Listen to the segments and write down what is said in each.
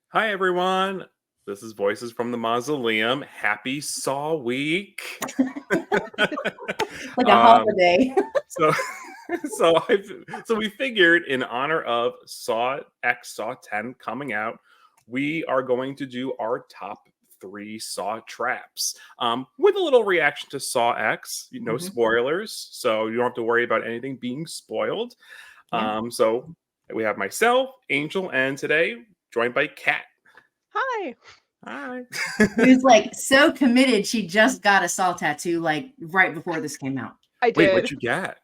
Hi, everyone. This is Voices from the Mausoleum. Happy Saw Week. Like a holiday. So we figured in honor of Saw X, Saw 10 coming out, we are going to do our top 3 Saw traps with a little reaction to Saw X. No spoilers, so you don't have to worry about anything being spoiled. Yeah. So we have myself, Angel, and today joined by Kat. Hi. Hi. Who's like so committed she just got a Saw tattoo like right before this came out. I did. Wait, what'd you get?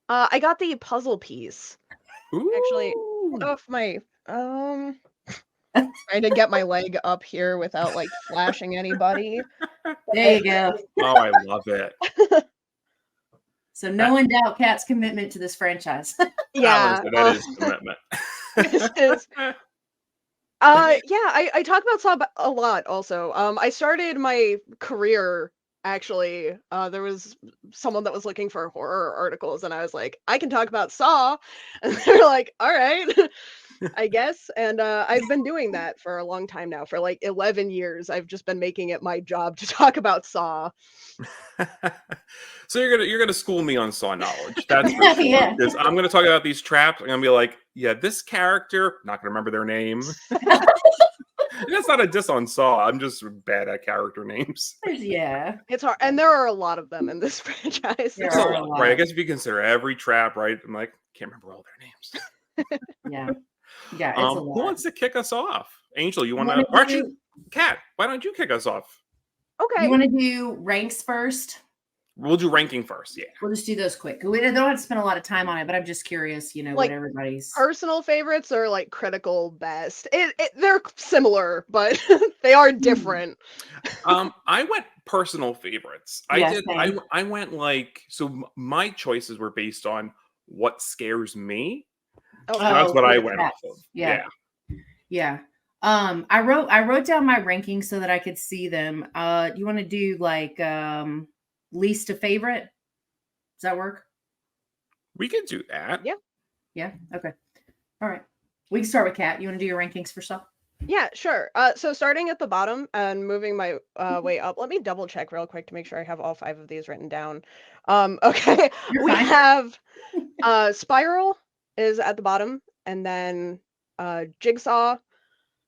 I got the puzzle piece. Ooh. Actually, off my trying to get my leg up here without like flashing anybody. There you go. Oh, I love it. So no one doubt Kat's commitment to this franchise. Yeah, that is commitment. This is. I talk about Saw a lot also. I started my career actually. There was someone that was looking for horror articles, and I was like, I can talk about Saw, and they're like, all right, I guess. And I've been doing that for a long time now. For like 11 years, I've just been making it my job to talk about Saw. So you're gonna school me on Saw knowledge. That's for sure. Yeah. Because I'm gonna talk about these traps. I'm gonna be like, yeah, this character, not gonna remember their name. That's not a diss on Saw. I'm just bad at character names. Yeah. It's hard, and there are a lot of them in this franchise. There It's a are a lot, lot. right? I guess if you consider every trap, right? I'm like, can't remember all their names. Yeah. Yeah. It's a lot. Who wants to kick us off? Angel, you want wanna to? Or actually, do- Kat, why don't you kick us off? Okay. You want to do ranks first? We'll do ranking first. Yeah. We'll just do those quick. We don't have to spend a lot of time on it, but I'm just curious, Like, what everybody's Personal favorites or like critical best. They're similar, but they are different. I went personal favorites. Yeah, I went like, so my choices were based on what scares me. Oh, That's what for I the went traps. off of. Yeah. Yeah. I wrote down my rankings so that I could see them. You want to do like least to favorite? Does that work? We can do that. Yeah. Yeah. Okay. All right. We can start with Kat. You want to do your rankings for stuff? Yeah, sure. So starting at the bottom and moving my way up. Let me double check real quick to make sure I have all 5 of these written down. Okay. You're We fine. have Spiral is at the bottom, and then Jigsaw,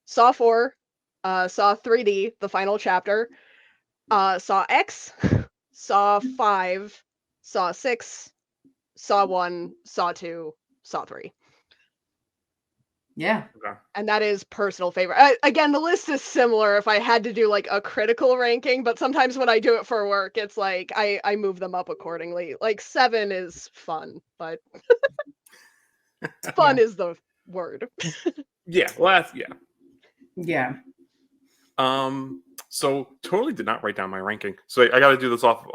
Saw 4, Saw 3D, the final chapter, Saw X, Saw 5, Saw 6, Saw 1, Saw 2, Saw 3. Yeah. Okay. And that is personal favorite. Again, the list is similar if I had to do like a critical ranking, but sometimes when I do it for work, it's like I move them up accordingly. Like 7 is fun, but fun is the word. Yeah. Well, that's, yeah. Yeah. So totally did not write down my ranking. So I got to do this off.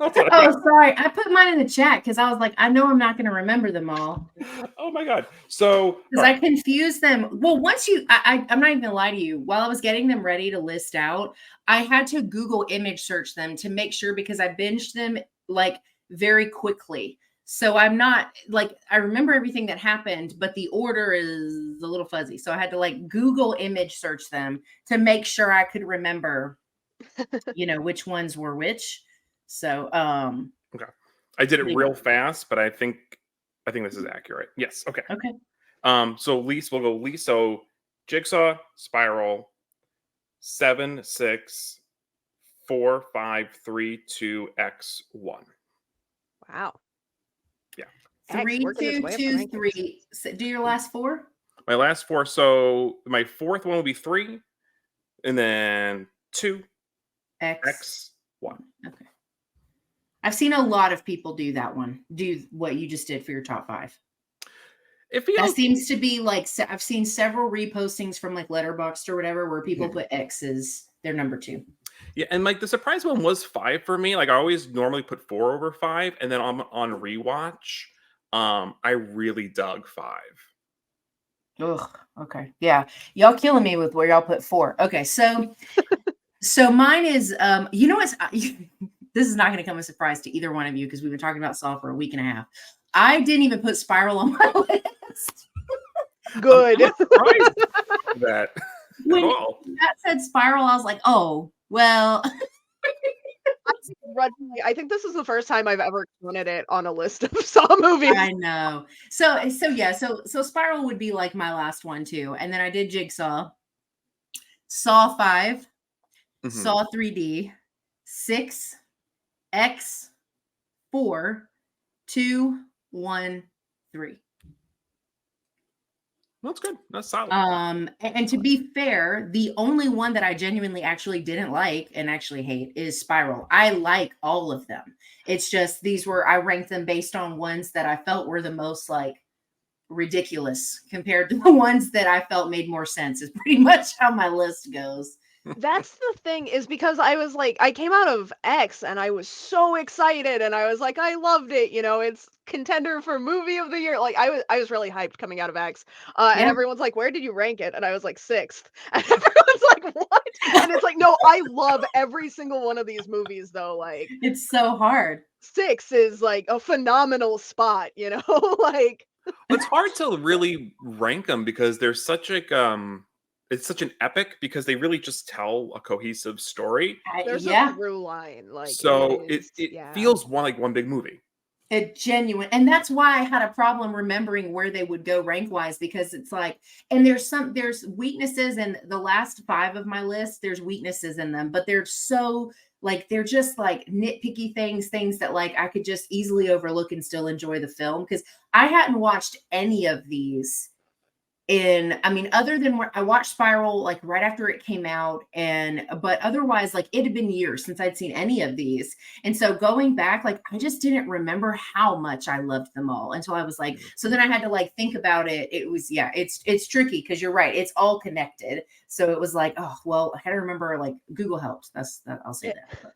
Oh, sorry. I put mine in the chat because I was like, I know I'm not going to remember them all. Oh my god! So because I confused them. Well, once I'm not even gonna lie to you. While I was getting them ready to list out, I had to Google image search them to make sure because I binged them like very quickly. So I'm not like I remember everything that happened, but the order is a little fuzzy. So I had to like Google image search them to make sure I could remember, which ones were which. So okay, I did it real fast, but I think this is accurate. Yes. Okay. Okay. So we'll go least. So Jigsaw, Spiral, 7, 6, 4, 5, 3, 2, X, 1. Wow. Yeah. 3, 2, 2, 3. Do your last 4. My last 4. So my fourth one will be 3, and then 2, X, 1. Okay. I've seen a lot of people do that one. Do what you just did for your top 5. That seems to be like I've seen several repostings from like Letterboxd or whatever where people put X as their number 2. Yeah, and like the surprise one was 5 for me. Like I always normally put 4 over 5, and then on rewatch, I really dug 5. Ugh. Okay. Yeah. Y'all killing me with where y'all put 4. Okay. So mine is you know what's this is not going to come as a surprise to either one of you because we've been talking about Saw for a week and a half. I didn't even put Spiral on my list. Good. I'm not surprised by that at When all. that said Spiral, I was like, oh, well, I think this is the first time I've ever counted it on a list of Saw movies. I know. So Spiral would be like my last one too. And then I did Jigsaw, Saw 5, Mhm. Saw 3D, 6, X, 4, 2, 1, 3. That's good. That's solid. And to be fair, the only one that I genuinely actually didn't like and actually hate is Spiral. I like all of them. It's just I ranked them based on ones that I felt were the most like ridiculous compared to the ones that I felt made more sense, is pretty much how my list goes. That's the thing, is because I was like, I came out of X and I was so excited and I was like, I loved it, it's contender for movie of the year. Like I was really hyped coming out of X. And Yeah. everyone's like, where did you rank it? And I was like 6th. And everyone's like, what? And it's like, no, I love every single one of these movies though. Like It's so hard. 6 is like a phenomenal spot, like It's hard to really rank them because there's such like it's such an epic because they really just tell a cohesive story. there's a Yeah. through line. Like So it is, it yeah. feels one big movie. A genuine, and that's why I had a problem remembering where they would go rank wise, because it's like, and there's weaknesses in the last 5 of my list. There's weaknesses in them, but they're so like, they're just like nitpicky things that like I could just easily overlook and still enjoy the film, because I hadn't watched any of these other than where I watched Spiral like right after it came out, but otherwise, like, it had been years since I'd seen any of these. And so going back, like, I just didn't remember how much I loved them all until I was like, so then I had to like think about it. It was, yeah, it's tricky because you're right. It's all connected. So it was like, oh, well, I gotta remember, like, Google helped. I'll say that. But,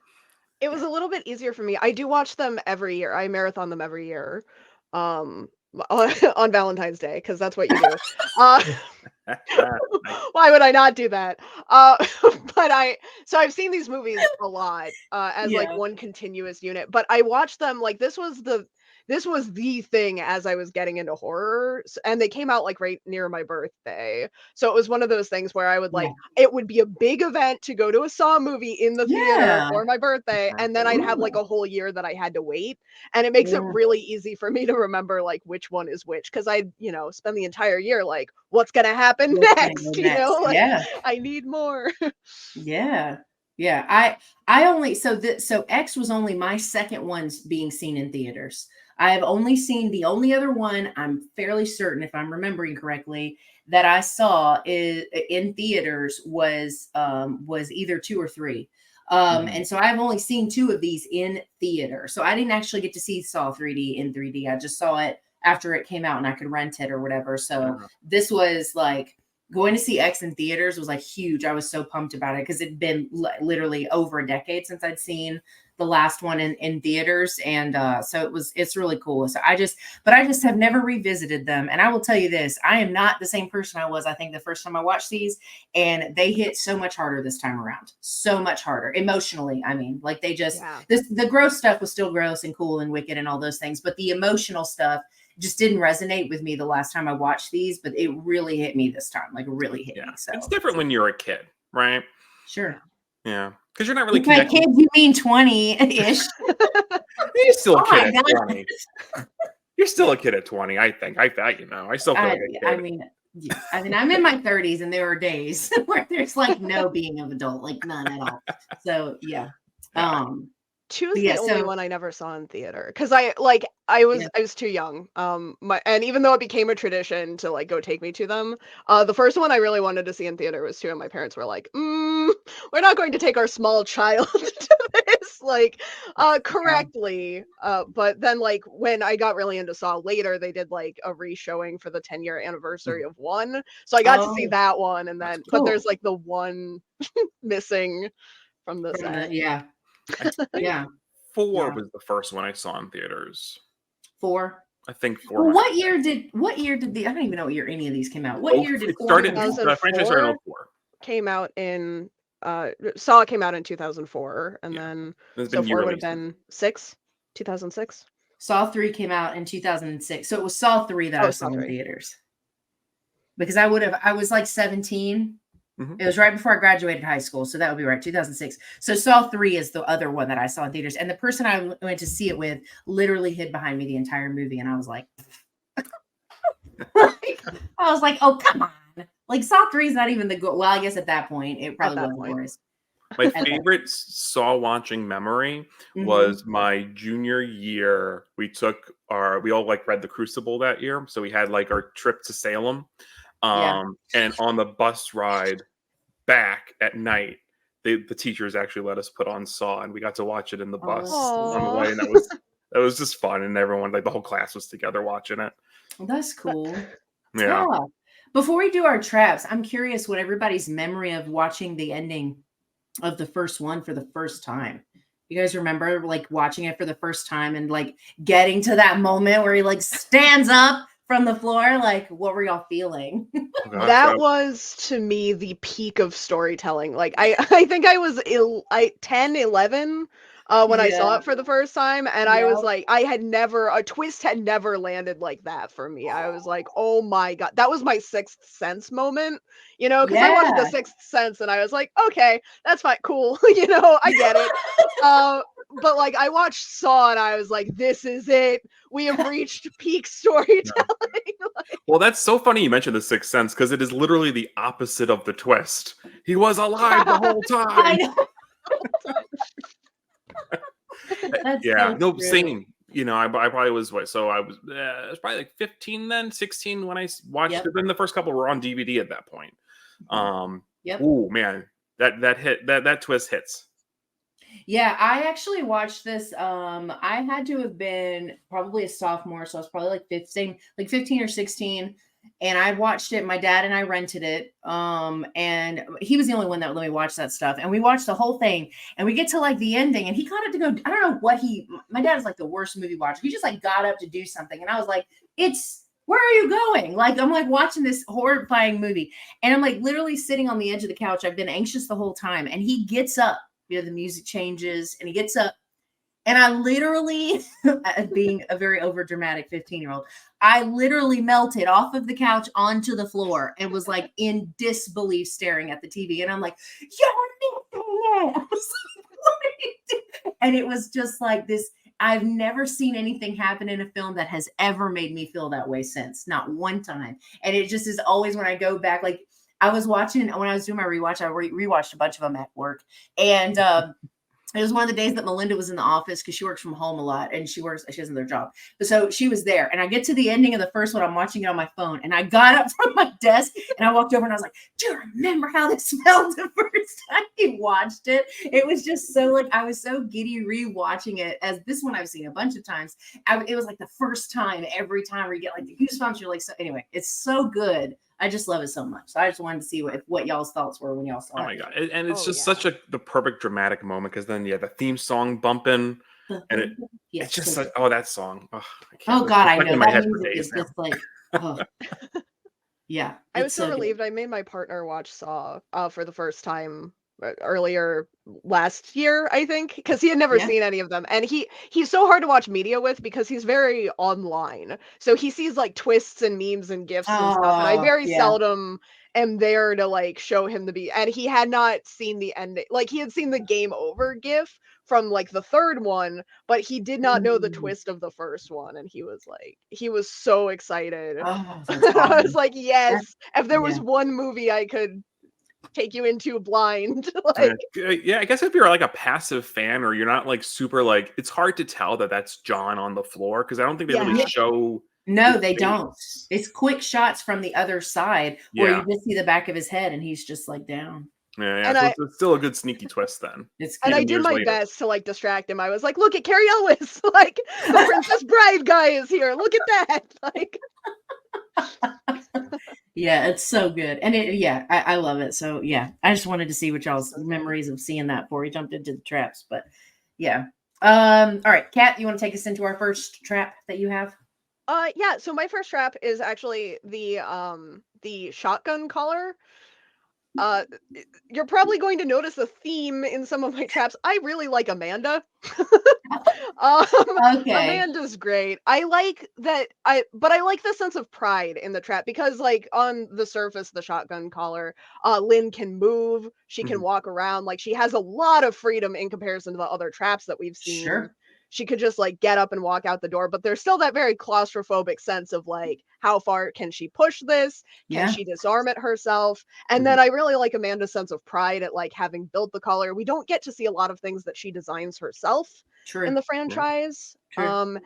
It was a little bit easier for me. I do watch them every year. I marathon them every year. On Valentine's Day, because that's what you do. Uh, why would I not do that? Uh, but I've seen these movies a lot, as like yeah. one continuous unit. But I watched them like this was the thing as I was getting into horror, and they came out like right near my birthday. So it was one of those things where I would like, it would be a big event to go to a Saw movie in the theater Yeah. for my birthday, and then I'd have like a whole year that I had to wait, and it makes it really easy for me to remember like which one is which, because I spend the entire year like, what's gonna happen What's gonna next? go next? Like, Yeah. I need more. Yeah. Yeah. I only so X was only my second one being seen in theaters. I have only seen, the only other one, I'm fairly certain, if I'm remembering correctly, that I saw in theaters was either 2 or 3. And so I've only seen 2 of these in theater. So I didn't actually get to see Saw 3D in 3D. I just saw it after it came out and I could rent it or whatever. So this was like, going to see X in theaters was like huge. I was so pumped about it because it'd been literally over a decade since I'd seen the last one in theaters. And so it's really cool. So I just have never revisited them. And I will tell you this, I am not the same person I was, I think, the first time I watched these, and they hit so much harder this time around. So much harder emotionally. I mean, like, they just, the gross stuff was still gross and cool and wicked and all those things, but the emotional stuff just didn't resonate with me the last time I watched these, but it really hit me this time. Like, really hit me. So it's different when you're a kid, right? Sure. Yeah, because you're not really by connecting. Kids, you mean 20-ish? You're still a kid at God. 20. You're still a kid at 20, I think. I still feel like a kid. I mean, I'm in my 30s, and there are days where there's like no being of adult, like none at all. So yeah. 2 is the only one I never saw in theater, because I was too young. And even though it became a tradition to like go take me to them, the first one I really wanted to see in theater was 2, and my parents were like, we're not going to take our small child to this like correctly. But then like when I got really into Saw later, they did like a re-showing for the 10-year anniversary of 1, so I got to see that one, and then but there's like the one missing from the set. Yeah. 4 was the first one I saw in theaters. 4. I think Well, 4. what year did the I don't even know what year any of these came out. What year did It started? come out? The franchise started in 04. Came out in Saw came out in 2004, and then It's so been 4 would yearly have been 2006. Saw 3 came out in 2006. So it was Saw 3 that I saw in theaters. Because I was like 17. Mhm. It was right before I graduated high school. So that would be right, 2006. So Saw 3 is the other one that I saw in theaters. And the person I went to see it with literally hid behind me the entire movie. And I was like, oh, come on. Like Saw 3 is not even the good. Well, I guess at that point, it probably wasn't glorious. My favorite Saw watching memory was my junior year. We all like read The Crucible that year. So we had like our trip to Salem. And on the bus ride back at night, the teachers actually let us put on Saw, and we got to watch it in the bus on the way. And that was just fun. And everyone, like the whole class was together watching it. Well, that's cool. Yeah. Before we do our traps, I'm curious what everybody's memory of watching the ending of the first one for the first time. You guys remember like watching it for the first time and like getting to that moment where he like stands up from the floor? Like, what were y'all feeling? That was to me the peak of storytelling. Like I think I was 10, 11 when I saw it for the first time, and I was like, a twist had never landed like that for me. I was like, oh my god, that was my Sixth Sense moment, because I watched The Sixth Sense and I was like, okay, that's fine, cool, I get it. But like I watched Saw and I was like, this is it. We have reached peak storytelling. Well, that's so funny you mentioned The Sixth Sense, because it is literally the opposite of the twist. He was alive the whole time. I know. Yeah, no, same. I probably was I was probably like 15 then, 16 when I watched it. Then the first couple were on DVD at that point. Oh man, that twist hits. Yeah, I actually watched this. I had to have been probably a sophomore, so I was probably like 15 or 16. And I watched it. My dad and I rented it. And he was the only one that let me watch that stuff. And we watched the whole thing. And we get to like the ending, and he got up to go. I don't know what my dad is like the worst movie watcher. He just like got up to do something. And I was like, where are you going? Like, I'm like watching this horrifying movie. And I'm like literally sitting on the edge of the couch. I've been anxious the whole time. And he gets up, the music changes, and he gets up. And I literally, being a very overdramatic 15-year-old, I literally melted off of the couch onto the floor and was like in disbelief staring at the TV. And I'm like, you're not doing it. I was like, what are you doing? And it was just like this. I've never seen anything happen in a film that has ever made me feel that way since. Not one time. And it just is always when I go back, like I was watching, when I was doing my rewatch, I rewatched a bunch of them at work. And it was one of the days that Melinda was in the office because she works from home a lot and she has another job. So she was there. And I get to the ending of the first one. I'm watching it on my phone. And I got up from my desk and I walked over and I was like, do you remember how this felt the first time you watched it? It was just so like, I was so giddy rewatching it, as this one I've seen a bunch of times. It was like the first time, every time where you get like the goosebumps. You're like, so anyway, it's so good. I just love it so much. So I just wanted to see what y'all's thoughts were when y'all saw it. Oh my god! And it's just such the perfect dramatic moment, because then the theme song bumping, and it's just like, that song. Oh god, I know that music is just like, yeah. I was so relieved. I made my partner watch Saw for the first time earlier last year, I think, because he had never seen any of them, and he's so hard to watch media with because he's very online, so he sees like twists and memes and gifs and stuff, and I very seldom am there to like show him and he had not seen the ending. Like, he had seen the game over gif from like the third one, but he did not know the twist of the first one, and he was so excited. I was like, yes, if there was one movie I could take you into blind. Like, I guess if you're like a passive fan, or you're not like super like, it's hard to tell that that's John on the floor, because I don't think they really show. No, they don't. It's quick shots from the other side where you just see the back of his head and he's just like down. Yeah, so it's still a good sneaky twist then. And I did my best to like distract him. I was like, look at Carrie Elwes, like the Princess Bride guy is here. Look at that. Like, yeah, it's so good. And I love it. So yeah, I just wanted to see what y'all's memories of seeing that before we jumped into the traps. But yeah. All right, Kat, you want to take us into our first trap that you have? Yeah, so my first trap is actually the shotgun collar. Uh, you're probably going to notice a theme in some of my traps. I really like Amanda. Um, Okay. Amanda's great. I like that but I like the sense of pride in the trap because like on the surface, the shotgun collar, Lynn can move, she can Mhm. walk around, like she has a lot of freedom in comparison to the other traps that we've seen. Sure. She could just like get up and walk out the door, but there's still that very claustrophobic sense of like how far can she push this? Can Yeah. she disarm it herself? And Mhm. then I really like Amanda's sense of pride at like having built the collar. We don't get to see a lot of things that she designs herself in True. the Yeah. franchise. True.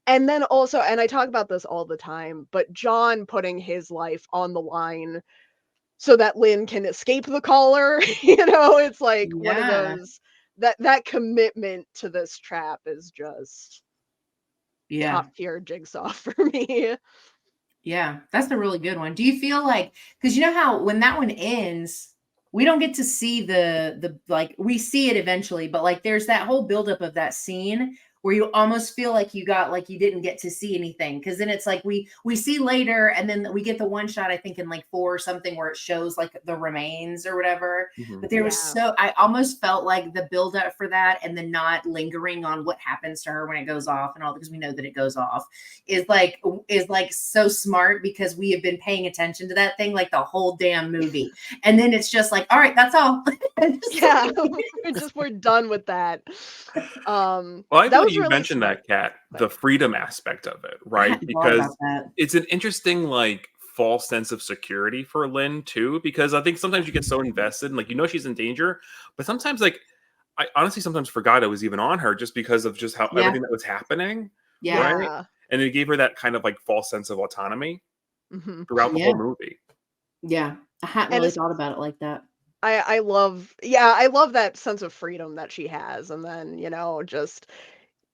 And then also, and I talk about this all the time, but John putting his life on the line so that Lynn can escape the collar, it's like one of Yeah. those that commitment to this trap is just Yeah. top tier Jigsaw for me. Yeah. That's a really good one. Do you feel like, because you know how when that one ends, we don't get to see the like we see it eventually, but like there's that whole buildup of that scene where you almost feel like you got like you didn't get to see anything. Cause then it's like we see later and then we get the one shot, I think in like 4 or something where it shows like the remains or whatever. Mhm. But there was Yeah. I almost felt like the buildup for that and then not lingering on what happens to her when it goes off and all because we know that it goes off is like so smart because we have been paying attention to that thing like the whole damn movie. And then it's just like, all right, that's all. Yeah. We're done with that. Well, I That thought was you really mentioned smart. that, Kat, But the freedom aspect of it, I right? hadn't thought about Because that. it's an interesting, like, false sense of security for Lynn too. Because I think sometimes you get so invested, and, like, she's in danger, but sometimes, like, I honestly sometimes forgot I was even on her just because of just how Yeah. everything that was happening, Yeah. right? yeah. And it gave her that kind of like false sense of autonomy Mhm. throughout the Yeah. whole movie. Yeah. I hadn't And really it's thought about it like that. I love that sense of freedom that she has, and then, just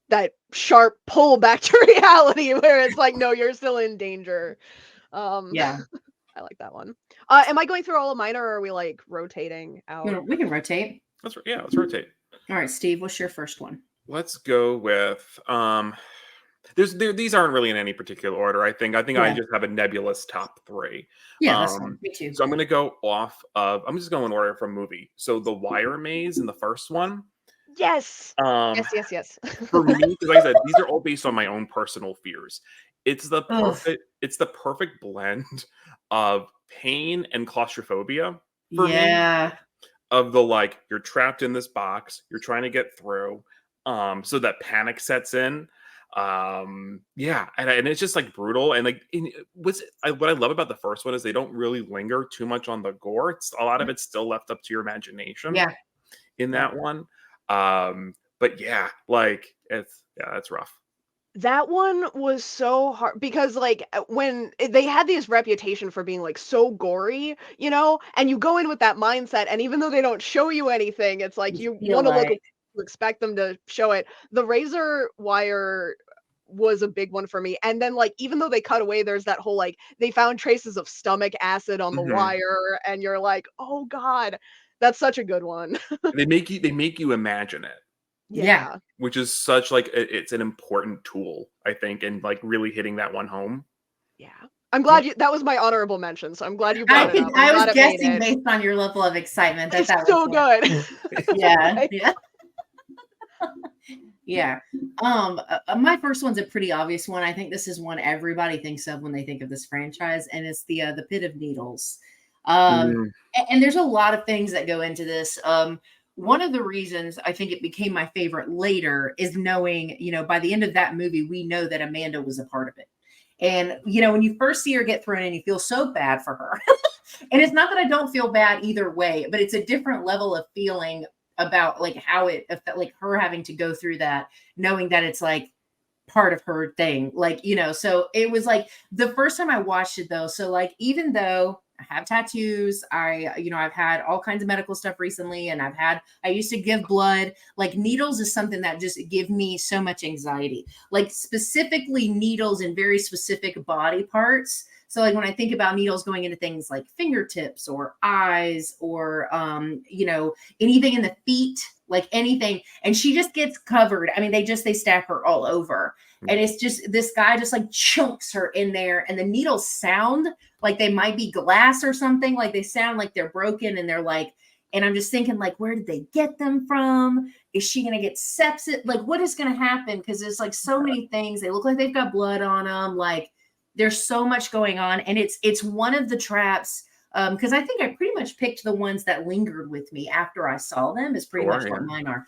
that sharp pull back to reality where it's like, "No, you're still in danger." Um, Yeah. I like that one. Am I going through all of mine, or are we, like, rotating out? We can rotate. Yeah, let's rotate. All right, Steve, what's your first one? Let's go with these aren't really in any particular order. I think I Yeah. just have a nebulous top three. Yeah, that's fine. Um, Me too. so I'm gonna go off of I'm just going in order from movie. So the wire maze in the first one. Yes! Um, Yes, yes, yes. for me, because like I said, these are all based on my own personal fears. Ugh. It's the perfect blend of pain and claustrophobia for me. Yeah. Of the like, you're trapped in this box, you're trying to get through. So that panic sets in. Yeah, and it's just like brutal. And like, what I love about the first one is they don't really linger too much on the gore. It's a lot of it's still left up to your imagination Yeah. in Yeah. that one. But yeah, like that's rough. That one was so hard because, like, when they had this reputation for being, like, so gory, and you go in with that mindset, and even though they don't show you anything, it's like You you feel wanna look like away, you expect them to show it. The razor wire was a big one for me, and then, like, even though they cut away, there's that whole, like, they found traces of stomach acid on the Mhm. wire, and you're like, "Oh god." That's such a good one. They make you imagine it, yeah. Yeah. which is such like it's an important tool, I think, and like really hitting that one home. Yeah. I'm Yeah. glad that was my honorable mention, so I'm glad you brought it up. I'm I was glad it made guessing it. based on your level of excitement that It's that was so one. good. Yeah. Okay. Yeah. Yeah. My first one's a pretty obvious one. I think this is one everybody thinks of when they think of this franchise, and it's the Pit of Needles. Um, Mm, and there's a lot of things that go into this. One of the reasons I think it became my favorite later is knowing, by the end of that movie, we know that Amanda was a part of it. And when you first see her get thrown in, you feel so bad for her. And it's not that I don't feel bad either way, but it's a different level of feeling about like how it affect like her having to go through that, knowing that it's like part of her thing. Like, so it was like the first time I watched it though. So like even though I have tattoos, I've had all kinds of medical stuff recently, and I used to give blood. Like needles is something that just give me so much anxiety. Like specifically needles in very specific body parts So like when I think about needles going into things like fingertips or eyes or, you know, anything in the feet, like anything. And she just gets covered. I mean, they stab her all over. And it's just, this guy just like chunks her in there, and the needles sound like they might be glass or something. Like they sound like they're broken, and they're like, and I'm just thinking, like, where did they get them from? Is she going to get sepsis? Like, what is going to happen? Because there's like so many things. They look like they've got blood on them. Like, there's so much going on. And it's one of the traps, because I think I pretty much picked the ones that lingered with me after I saw them, is pretty much what mine are.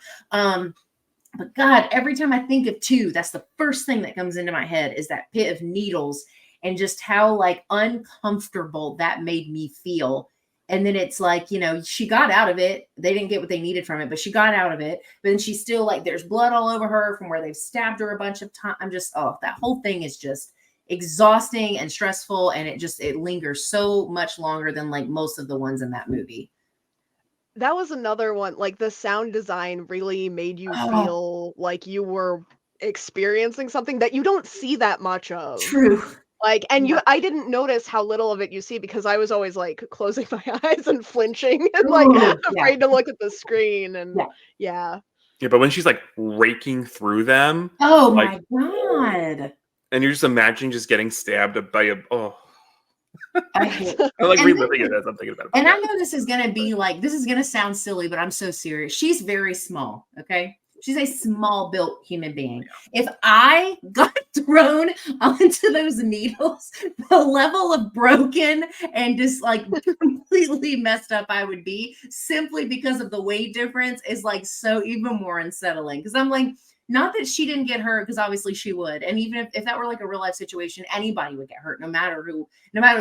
But God, every time I think of 2, that's the first thing that comes into my head, is that pit of needles, and just how like uncomfortable that made me feel. And then it's like, you know, she got out of it. They didn't get what they needed from it, but she got out of it. But then she's still like, there's blood all over her from where they've stabbed her a bunch of times. I'm just, oh, that whole thing is just exhausting and stressful. And it lingers so much longer than like most of the ones in that movie. That was another one. Like the sound design really made you feel like you were experiencing something that you don't see that much of. True. Like, and I didn't notice how little of it you see, because I was always like closing my eyes and flinching and like afraid to look at the screen. And yeah. But when she's like raking through them, oh like, my God. And you're just imagining just getting stabbed by a I hate I like reliving it as I'm thinking about it. And I know this is gonna be like, this is gonna sound silly, but I'm so serious. She's very small, okay? She's a small built human being. If I got thrown onto those needles, the level of broken and just like completely messed up I would be, simply because of the weight difference, is like so even more unsettling. Because I'm like, not that she didn't get hurt, because obviously she would. And even if that were like a real life situation, anybody would get hurt, no matter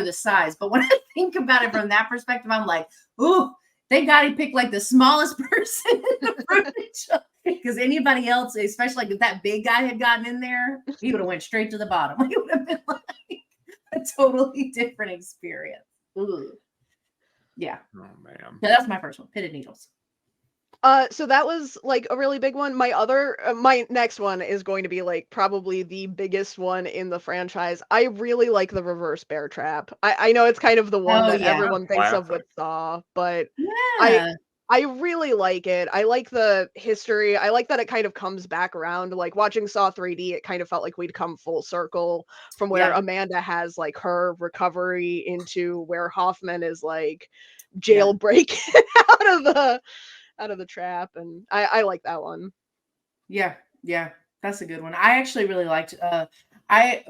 the size. But when I think about it from that perspective, I'm like, ooh, thank God he picked like the smallest person in the furniture. Because anybody else, especially like if that big guy had gotten in there, he would have went straight to the bottom. It would have been like a totally different experience. Ooh. Yeah. Oh man. So that's my first one, pitted needles. So that was like a really big one. My next one is going to be like probably the biggest one in the franchise. I really like the reverse bear trap. I know it's kind of the one that everyone thinks of with Saw, but I really like it. I like the history. I like that it kind of comes back around. Like watching Saw 3D, it kind of felt like we'd come full circle from where Amanda has like her recovery into where Hoffman is like jailbreaking out of the trap, and I like that one. Yeah, that's a good one. I actually really liked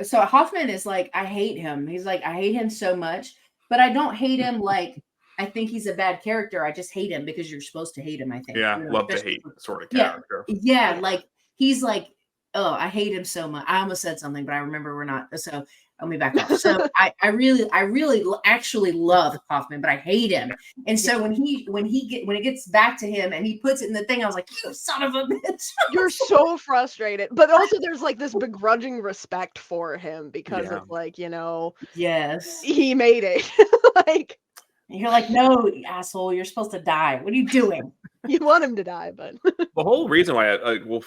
so Hoffman is like, I hate him. He's like, I hate him so much, but I don't hate him like I think he's a bad character. I just hate him because you're supposed to hate him, I think. Yeah, love to hate sort of character. Yeah, like he's like, oh, I hate him so much. I almost said something, but I remember we're not. So let me back up. So I really actually love Hoffman, but I hate him. And so when it gets back to him and he puts it in the thing, I was like, you son of a bitch. You're so frustrated. But also there's like this begrudging respect for him, because it's like, you know, yes, he made it. Like, you're like, no, asshole, you're supposed to die. What are you doing? You want him to die, but the whole reason why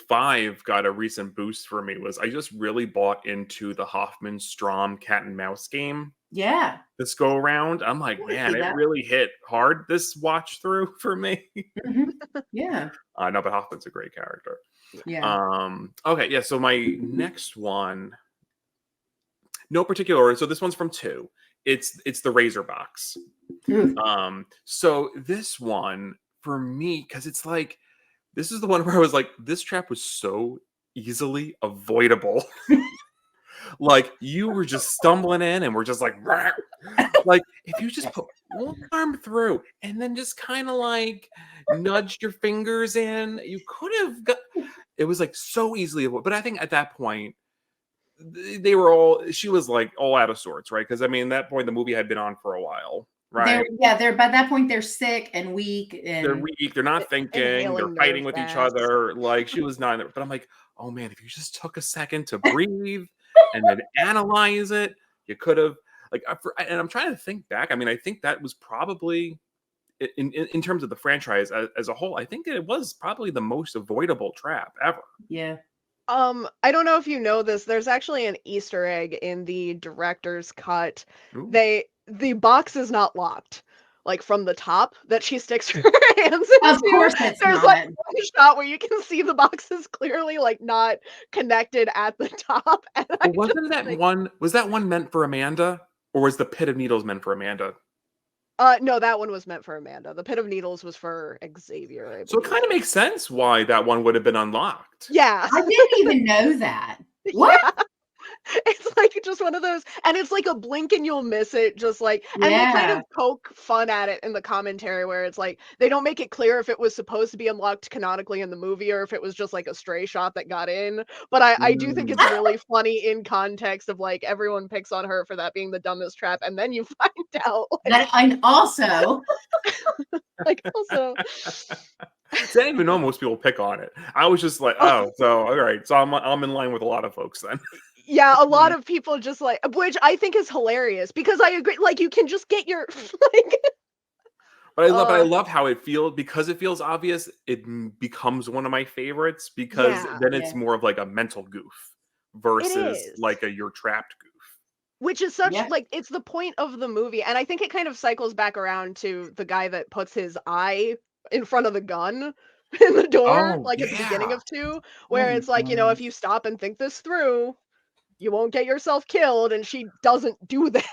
5 got a recent boost for me was I just really bought into the Hoffman Strom cat and mouse game. Yeah, this go around, I'm like, man, it really hit hard this watch through for me. Yeah, no, but Hoffman's a great character. Yeah. Okay, yeah. So my next one, no particular order. So this one's from 2. It's the Razor box. So this one for me, because it's like, this is the one where I was like, this trap was so easily avoidable. Like you were just stumbling in and we're just like if you just put one arm through and then just kind of like nudge your fingers in, you could have got it. Was like so easily avoidable. But I think at that point she was like all out of sorts, right? Because I mean, at that point the movie had been on for a while. Right. They're by that point they're sick and weak, and they're weak. They're not thinking. They're fighting with each other. Like she was not. But I'm like, oh man, if you just took a second to breathe and then analyze it, you could have. Like, and I'm trying to think back. I mean, I think that was probably in terms of the franchise as a whole. I think it was probably the most avoidable trap ever. Yeah. I don't know if you know this. There's actually an Easter egg in the director's cut. Ooh. The box is not locked, like from the top that she sticks her hands Of into. course it's There's like not. one shot where you can see the box is clearly like not connected at the top. And I Well, wasn't just that like, one? Was that one meant for Amanda, or was the Pit of Needles meant for Amanda? no, that one was meant for Amanda. The Pit of Needles was for Xavier, I So it believe. kind of makes sense why that one would have been unlocked. Yeah. I didn't even know that. What? Yeah. It's like just one of those, and it's like a blink and you'll miss it, just like, and they kind Yeah. of poke fun at it in the commentary where it's like they don't make it clear if it was supposed to be unlocked canonically in the movie or if it was just like a stray shot that got in. But I do think it's Mm. really funny in context of like everyone picks on her for that being the dumbest trap, and then you find out And also, like also See, I didn't even know most people pick on it. I was just like, oh, so all right, so I'm in line with a lot of folks then. yeah, a lot of people just like, which I think is hilarious because I agree, like you can just get your like But I uh love how it feels because it feels obvious. It becomes one of my favorites because yeah, then it's yeah, more of like a mental goof it versus is. like a you're trapped goof. Which is such yeah, like it's the point of the movie, and I think it kind of cycles back around to the guy that puts his eye in front of the gun in the door, Oh like at the beginning yeah. of 2, oh where my it's like, you know, if gosh. you stop and think this through, you won't get yourself killed, and she doesn't do that.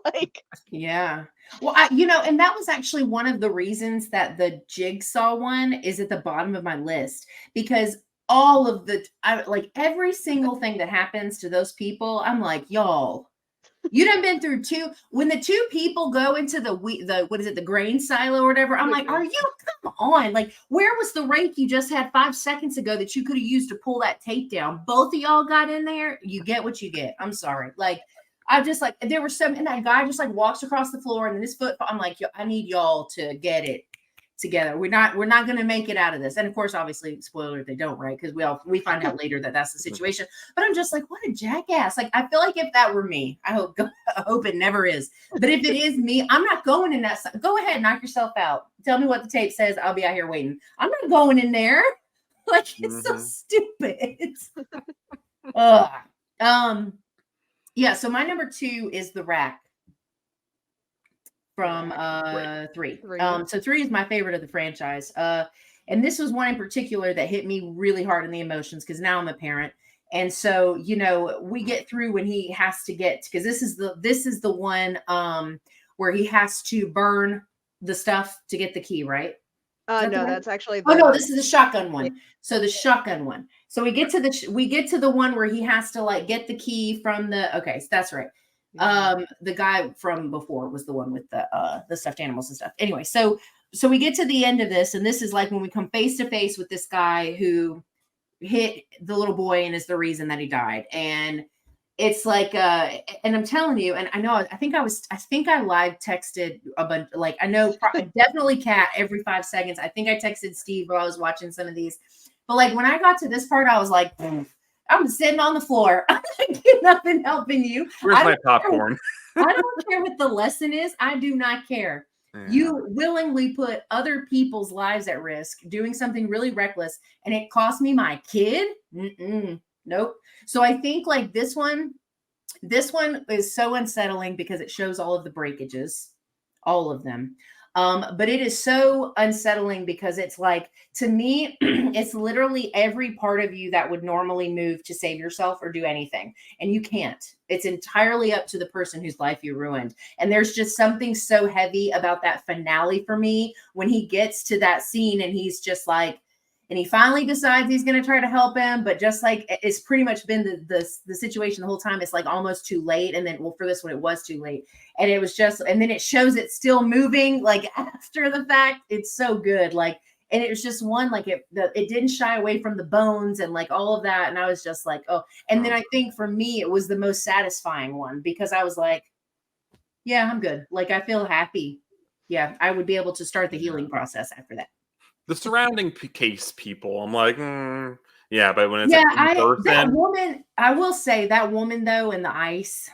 Like, Yeah. Well, and that was actually one of the reasons that the Jigsaw one is at the bottom of my list because all of like every single thing that happens to those people, I'm like, y'all, you done been through two. When the two people go into the what is it, the grain silo or whatever, I'm the like, are green you, come on? Like, where was the rake you just had 5 seconds ago that you could have used to pull that tape down? Both of y'all got in there. You get what you get. I'm sorry. Like, I just like there were some, and that guy just like walks across the floor, and then his foot. I'm like, I need y'all to get it together. We're not going to make it out of this. And of course, obviously, spoiler, they don't, right? Because we find out later that that's the situation. But I'm just like, what a jackass! Like, I feel like if that were me, I hope it never is. But if it is me, I'm not going in that. Go ahead, knock yourself out. Tell me what the tape says. I'll be out here waiting. I'm not going in there. Like, it's so stupid. Ugh. Yeah, so my number 2 is the rack from Right. 3. 3. So 3 is my favorite of the franchise. And this was one in particular that hit me really hard in the emotions because now I'm a parent. And so, we get through when he has to get, because this is the one where he has to burn the stuff to get the key, right? No, that's actually Oh no, the this is the shotgun one. So the shotgun one. So we get to the one where he has to like get the key from the, okay, so that's right. The guy from before was the one with the stuffed animals and stuff. Anyway, so we get to the end of this, and this is like when we come face to face with this guy who hit the little boy and is the reason that he died. And it's like and I'm telling you, and I know I think I live texted a bunch, like I know definitely Kat every 5 seconds. I think I texted Steve while I was watching some of these. But like when I got to this part, I was like, I'm sitting on the floor. I'm not getting up and helping you. Where's my popcorn? I don't care what the lesson is. I do not care. Yeah. You willingly put other people's lives at risk doing something really reckless, and it cost me my kid. Nope. So I think like this one is so unsettling because it shows all of the breakages, all of them. But it is so unsettling because it's like, to me, it's literally every part of you that would normally move to save yourself or do anything. And you can't. It's entirely up to the person whose life you ruined. And there's just something so heavy about that finale for me when he gets to that scene and he's just like, and he finally decides he's going to try to help him, but just like it's pretty much been the situation the whole time. It's like almost too late. And then, well, for this one, it was too late. And it was just, and then it shows it still moving like after the fact. It's so good. Like, and it was just one, like it didn't shy away from the bones and like all of that. And I was just like, oh, and then I think for me, it was the most satisfying one because I was like, yeah, I'm good. Like, I feel happy. Yeah. I would be able to start the healing process after that. The surrounding case people, I'm like, yeah, but when it's that person, woman, I will say that woman though in the ice,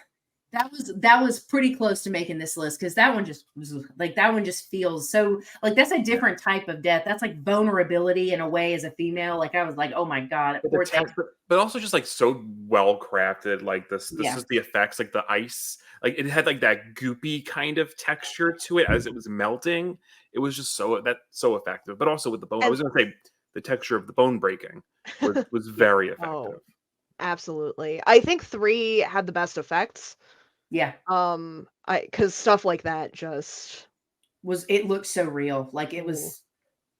that was pretty close to making this list because that one just was like that one just feels so like that's a different type of death. That's like vulnerability in a way as a female. Like I was like, oh my god, But, poor thing. but also just like so well crafted. Like this Yeah. is the effects, like the ice, like it had like that goopy kind of texture to it as it was melting. It was just so effective. But also with the bone, I And was gonna say the texture of the bone breaking was very effective. oh, absolutely. I think 3 had the best effects. Yeah. Because stuff like that just It looked so real. Like it Ooh. was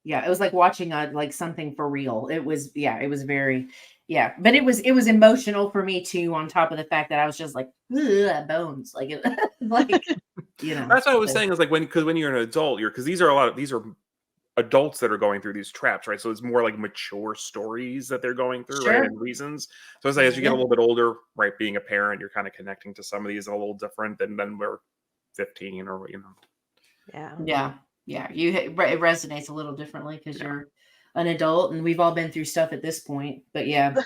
it was like watching like something for real. It was very but it was emotional for me too, on top of the fact that I was just like, ugh, bones. Like it like That's what I was saying is like when you're an adult, because these are adults that are going through these traps, right? So it's more like mature stories that they're going through, right? Sure. And reasons. So it's like as you get a Yeah. little bit older, right, being a parent, you're kind of connecting to some of these a little different than we're 15 or Yeah. Yeah. It resonates a little differently because you're an adult and we've all been through stuff at this point. But yeah, The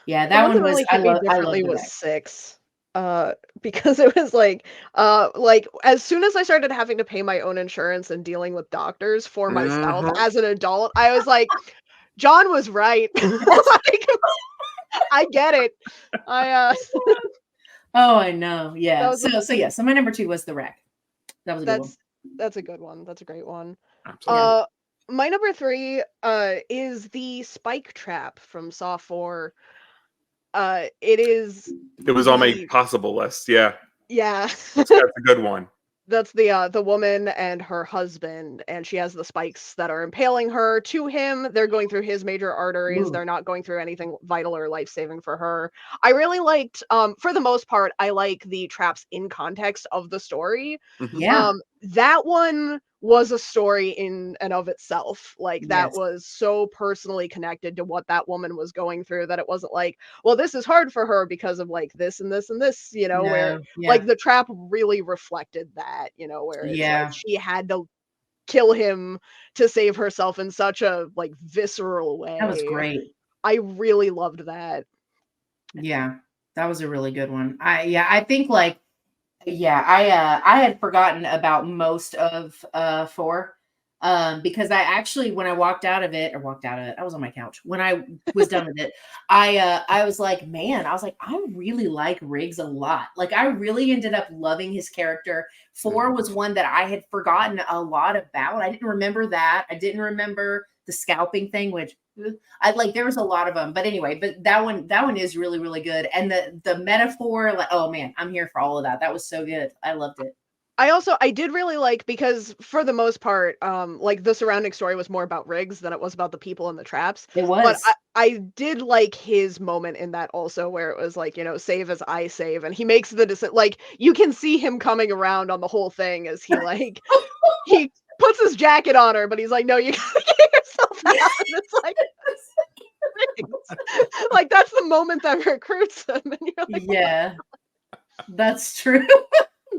that one one that was really hit me I love differently the was wreck. 6. Because it was like as soon as I started having to pay my own insurance and dealing with doctors for myself Mhm. as an adult, I was like, John was right. Like, I get it. I Oh, I know. that Yeah. was a, So my number 2 was the wreck. That was a good one. that's a good one. That's a great one. Absolutely. Yeah. My number 3 is the spike trap from Saw 4. It is It was on my the possible list. Yeah, yeah. that's a good one. That's the woman and her husband, and she has the spikes that are impaling her to him. They're going through his major arteries. Ooh. They're not going through anything vital or life-saving for her. I really liked, for the most part, I like the traps in context of the story. Mhm. Yeah. That one was a story in and of itself. Like that Yes. was so personally connected to what that woman was going through that it wasn't like, well, this is hard for her because of like this and this and this, where No. Yeah. like the trap really reflected that, where it's like Yeah. she had to kill him to save herself in such a like visceral That was way. great. I really loved that. Yeah. That was a really good one. I think like I had forgotten about most of 4 because I actually when I walked out of it, I was on my couch. When I was done with it, I was like, man, I was like, I really like Riggs a lot. Like I really ended up loving his character. 4 was one that I had forgotten a lot about. I didn't remember that. I didn't remember the scalping thing, which I like there was a lot of them, but anyway, but that one is really, really good. And the metaphor, like, oh man, I'm here for all of that. That was so good. I loved it. I did really like because for the most part, like the surrounding story was more about Riggs than it was about the people in the traps. It But was. I did like his moment in that also, where it was like, save as I save, and he makes the decision. Like you can see him coming around on the whole thing as he like he puts his jacket on her, but he's like, no, you gotta get yourself out. And it's like, Riggs. Like that's the moment that recruits him, and you're like, Yeah, that's true.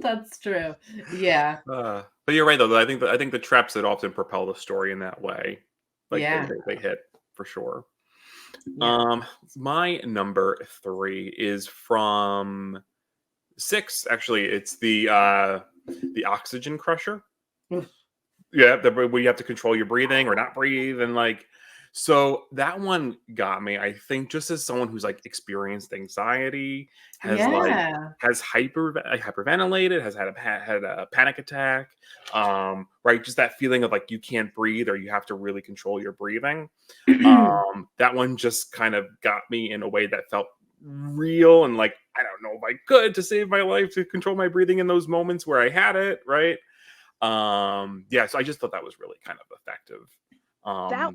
That's true. Yeah. But you're right though. I think the traps that often propel the story in that way, like Yeah. they hit for sure. Yeah. My number 3 is from 6. Actually, it's the oxygen crusher. Oof. Yeah, where you have to control your breathing or not breathe, and like, so that one got me. I think just as someone who's like experienced anxiety, Yeah. has hyperventilated, has had a panic attack, right? Just that feeling of like you can't breathe or you have to really control your breathing. That one just kind of got me in a way that felt real and like I don't know if I could to save my life to control my breathing in those moments where I had it, right? So I just thought that was really kind of effective. that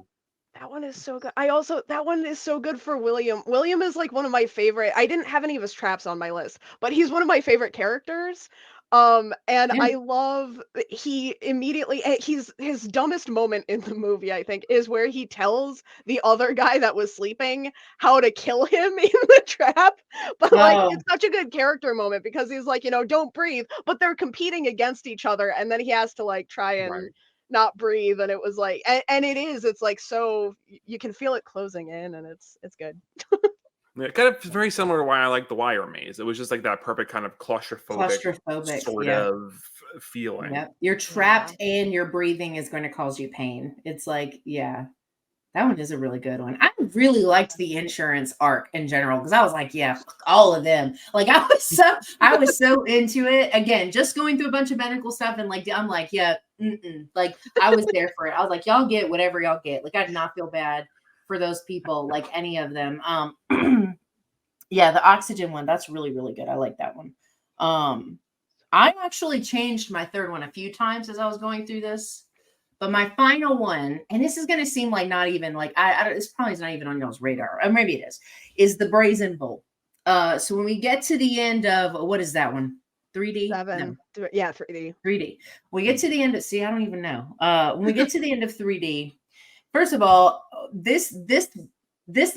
That one is so good. That one is so good for William. William is like one of my favorite. I didn't have any of his traps on my list, but he's one of my favorite characters. And Yeah. I love he immediately his dumbest moment in the movie, I think, is where he tells the other guy that was sleeping how to kill him in the trap. But like Oh, it's such a good character moment because he's like, don't breathe, but they're competing against each other, and then he has to like try and Right. not breathe, and it was like and it's like so you can feel it closing in, and it's good. Yeah, kind of very similar to why I like the Wire Maze. It was just like that perfect kind of claustrophobic sort Yeah. of feeling. Yeah. You're trapped and your breathing is going to cause you pain. It's like, yeah, that one is a really good one. I really liked the insurance arc in general because I was like, yeah, all of them. Like I was so into it. Again, just going through a bunch of medical stuff and like I'm like, yeah, like I was there for it. I was like, y'all get whatever y'all get. Like I did not feel bad for those people, like any of them. Yeah, the oxygen one, that's really, really good. I like that one. I actually changed my third one a few times as I was going through this. But my final one, and this is going to seem like not even like it's probably not even on y'all's radar, or maybe it is the Brazen Bull. So when we get to the end of what is that one? 3D? 7. No. Yeah, 3D. 3D. We get to the end of I don't even know. When we get to the end of 3D, first of all, this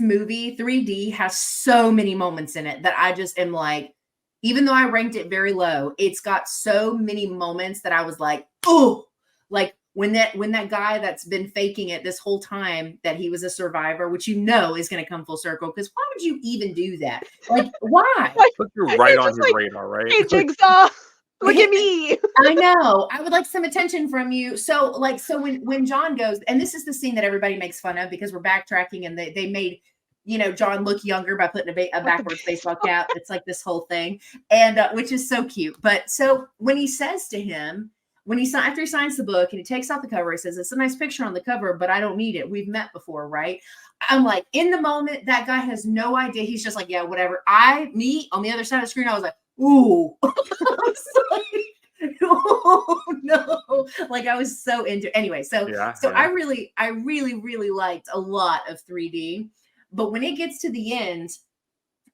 movie 3D has so many moments in it that I just am like, even though I ranked it very low, it's got so many moments that I was like, oh, like when that guy that's been faking it this whole time that he was a survivor, which is going to come full circle. Because why would you even do that? Like, why? Put you right on his radar, right? Hey, Jigsaw, look at me. I know. I would like some attention from you. So when John goes, and this is the scene that everybody makes fun of because we're backtracking and they made John look younger by putting a backwards baseball cap. It's like this whole thing, and which is so cute. But so when he says to him, after he signs the book and he takes off the cover, he says, "It's a nice picture on the cover, but I don't need it. We've met before, right?" I'm like, in the moment, that guy has no idea. He's just like, yeah, whatever. Me on the other side of the screen, I was like, ooh. I was like, oh no. Like I was so into it. Anyway, so I really, really liked a lot of 3D. But when it gets to the end,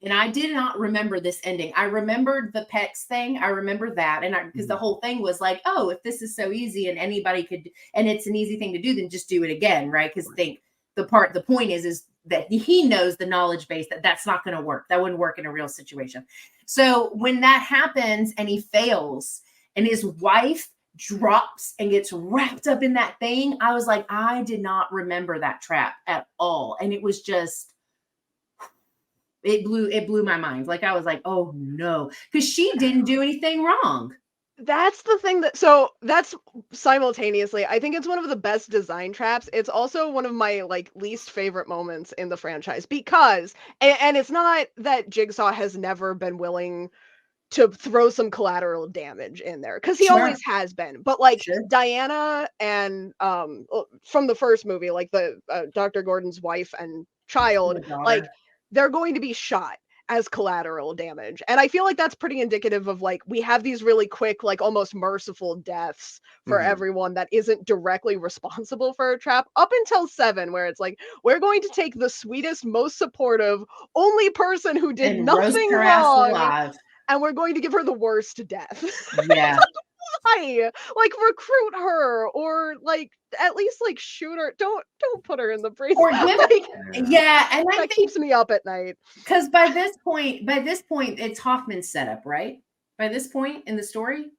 and I did not remember this ending. I remembered the Pecs thing. I remember that. And because the whole thing was like, oh, if this is so easy and anybody could, and it's an easy thing to do, then just do it again. Right. Because the point is that he knows the knowledge base that's not going to work. That wouldn't work in a real situation. So when that happens and he fails and his wife drops and gets wrapped up in that thing, I was like, I did not remember that trap at all. And it was just, it blew my mind. Like I was like, oh no, because she didn't do anything wrong. That's the thing that's simultaneously, I think it's one of the best design traps. It's also one of my like least favorite moments in the franchise because, and it's not that Jigsaw has never been willing to throw some collateral damage in there because he always has been, but like Diana and from the first movie, like the Dr. Gordon's wife and child, like they're going to be shot as collateral damage. And I feel like that's pretty indicative of like, we have these really quick, like almost merciful deaths for everyone that isn't directly responsible for a trap up until 7, where it's like, we're going to take the sweetest, most supportive, only person who did nothing wrong, and we're going to give her the worst death. Yeah. Why? Like recruit her, or like at least like shoot her. Don't put her in the bracelet. Or and that keeps me up at night. Because by this point, it's Hoffman's setup, right? By this point in the story.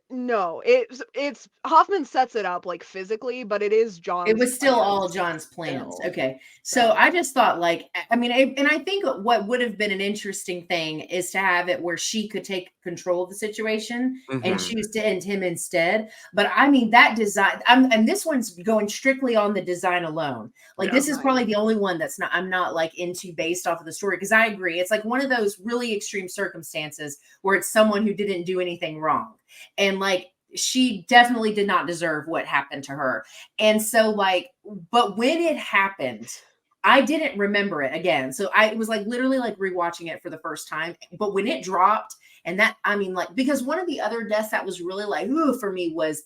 No, it's Hoffman sets it up like physically, but it is John's. It was still all John's plans. Okay. So I just thought like, I mean, and I think what would have been an interesting thing is to have it where she could take control of the situation and choose to end him instead. But I mean, that design, and this one's going strictly on the design alone. Like this is probably the only one I'm not like into based off of the story. Cause I agree. It's like one of those really extreme circumstances where it's someone who didn't do anything wrong. And like, she definitely did not deserve what happened to her. And so like, but when it happened, I didn't remember it again. So I was like literally like rewatching it for the first time. But when it dropped and that, I mean, like, because one of the other deaths that was really like, ooh, for me was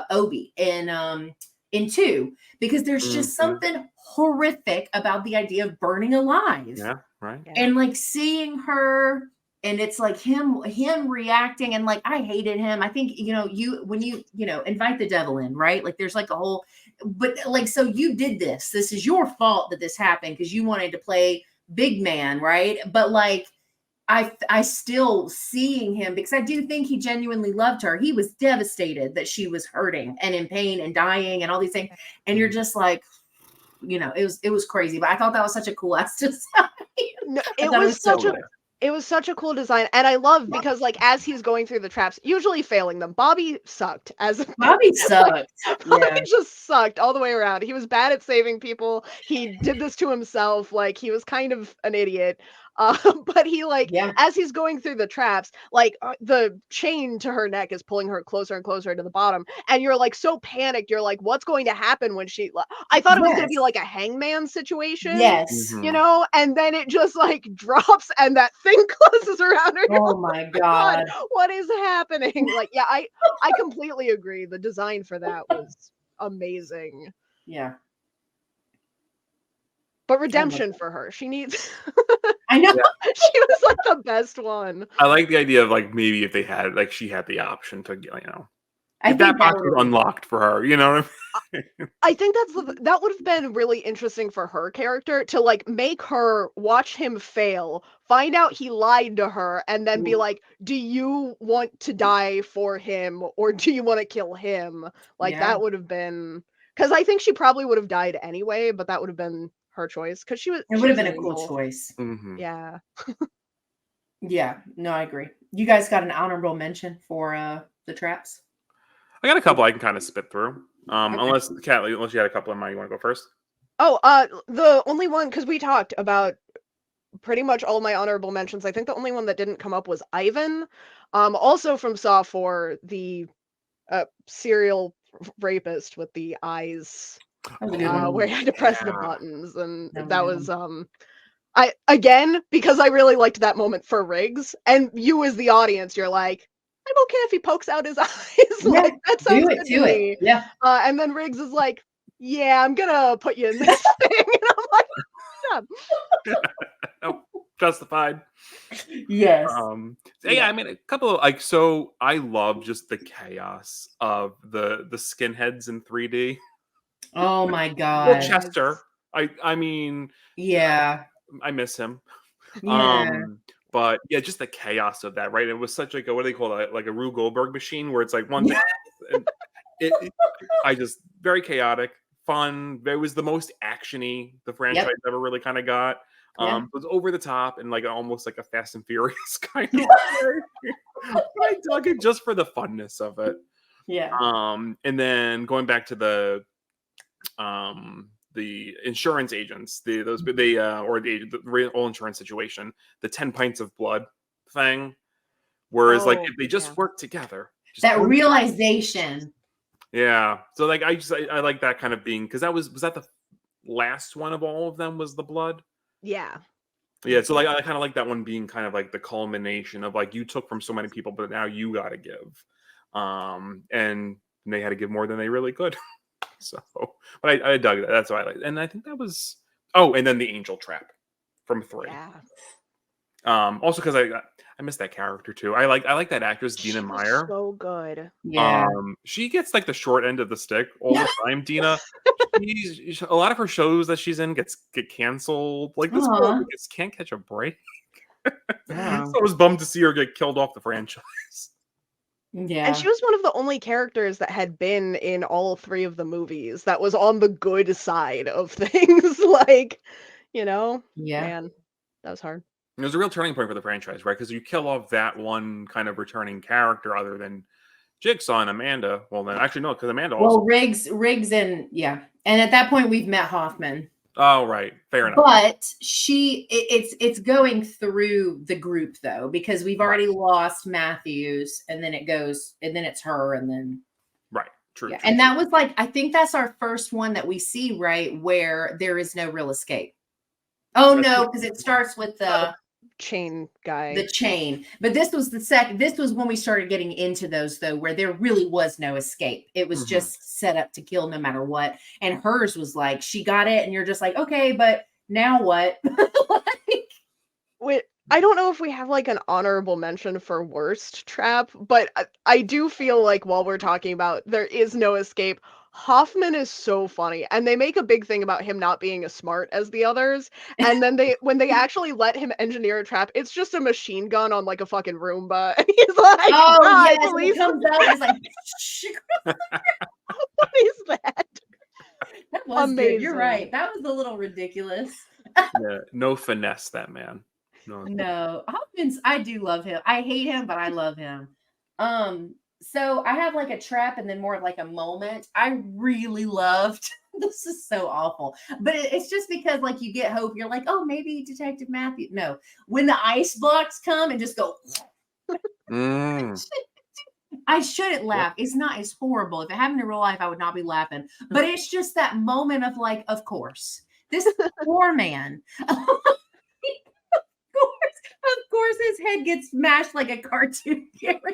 Obi in 2, because there's just something horrific about the idea of burning alive. Yeah. Right. And like seeing her, and it's like him reacting, and like I hated him. I think when you invite the devil in, right? Like there's like a whole, but like, so you did this. This is your fault that this happened because you wanted to play big man, right? But like I still seeing him, because I do think he genuinely loved her. He was devastated that she was hurting and in pain and dying and all these things. And you're just like, it was crazy. But I thought that was such a cool ass design. No, I it thought it was so such a good. it was such a cool design, and I love because like as he's going through the traps, usually failing them. Bobby sucked as Bobby sucked. Bobby Yeah. just sucked all the way around. He was bad at saving people. He did this to himself. Like he was kind of an idiot. But he like Yeah. as he's going through the traps, like the chain to her neck is pulling her closer and closer to the bottom, and you're like so panicked. You're like, what's going to happen when she? I thought it was going to be Yes. like a hangman situation, Yes. you know, and then it just like drops and that thing closes around her. You're Oh like, my God, God. what is happening? Like, yeah, I completely agree. The design for that was amazing. Yeah. But redemption for her. She needs I know. Yeah. she was like the best one. I like the idea of like maybe if they had like she had the option to I if that think that box was would unlocked for her, you know what I mean? I think that would have been really interesting for her character to like make her watch him fail, find out he lied to her, and then be like, "Do you want to die for him, or do you want to kill him?" Like Yeah. that would have been because I think she probably would have died anyway, but that would have been her choice because It she would have was been an a cool angel. choice. Mhm. Yeah. Yeah. No, I agree. You guys got an honorable mention for the traps? I got a couple I can kind of spit through. Okay. Unless Kat, unless you had a couple in mind, you want to go first? Oh, the only one because we talked about pretty much all my honorable mentions. I think the only one that didn't come up was Ivan, also from Saw 4, the serial rapist with the eyes, That was a good one. where you had to press the Yeah. buttons, and That was a that good was one. I again because I really liked that moment for Riggs, and you as the audience, you're like, I'm okay if he pokes out his eyes, Yeah. like that Do sounds it good to to it. me. Yeah. And then Riggs is like, yeah, I'm gonna put you in this thing, and I'm like, yeah. Oh, justified. Yes. So yeah, I mean a couple of like so I love just the chaos of the skinheads in 3D. Oh my Well, God. Chester. I mean, Yeah. I miss him. Yeah. But yeah, just the chaos of that, right? It was such like a what do they call it? Like a Rube Goldberg machine where it's like one thing and it I just very chaotic, fun. It was the most actiony the franchise Yep. ever really kind of got. Yeah. It was over the top and like almost like a Fast and Furious kind of way. But I dug it just for the funness of it. Yeah. And then going back to the insurance agents, the real insurance situation, the 10 pints of blood thing, whereas like Oh, if they just yeah. work together, just That work realization. yeah. So like I like that kind of being because that was that the last one of all of them was the blood. Yeah. Yeah, so like I kind of like that one being kind of like the culmination of like you took from so many people, but now you got to give, and they had to give more than they really could. So, but I dug that. That's what I like, and I think that was and then the angel trap from 3. Yeah. Also because I miss that character too. I like that actress She Dina was Meyer. so good. Yeah. She gets like the short end of the stick all the time. Dina, a lot of her shows that she's in get canceled. Like this girl Aw. just can't catch a break. Yeah. So I was bummed to see her get killed off the franchise. Yeah. And she was one of the only characters that had been in all 3 of the movies that was on the good side of things. Like, you know, Yeah. man, that was hard. It was a real turning point for the franchise, right? Because you kill off that one kind of returning character other than Jigsaw and Amanda. Well, then actually no, because Amanda also. Well, Riggs, and yeah, and at that point we've met Hoffman. Oh, right, fair enough. But it's going through the group though because we've already lost Matthews, and then it's her, and then right, true. Yeah, true, and true. that was like I think that's our first one that we see right where there is no real escape. Oh no, because it starts with the chain guy. The chain. But this was the second. This was when we started getting into those though, where there really was no escape. It was just set up to kill no matter what. And hers was like, she got it, and you're just like, okay, but now what? Wait, I don't know if we have like an honorable mention for worst trap, but I do feel like while we're talking about there is no escape, Hoffman is so funny, and they make a big thing about him not being as smart as the others. And then when they actually let him engineer a trap, it's just a machine gun on like a fucking Roomba, and he's like, "Oh "Hi, yes," police." it comes out. It's like, what is that? that was good. You're Amazing. right. That was a little ridiculous. Yeah, no finesse, that man. No. No, Hopkins, I do love him. I hate him, but I love him. So I have like a trap and then more of like a moment. I really loved this is so awful, but it's just because like you get hope. You're like, oh, maybe Detective Matthew. No, when the ice blocks come and just go, Mm. I shouldn't Yep. laugh. It's not, it's horrible. If it happened in real life, I would not be laughing. But it's just that moment of like, of course, this poor man. Of course, his head gets smashed like a cartoon character.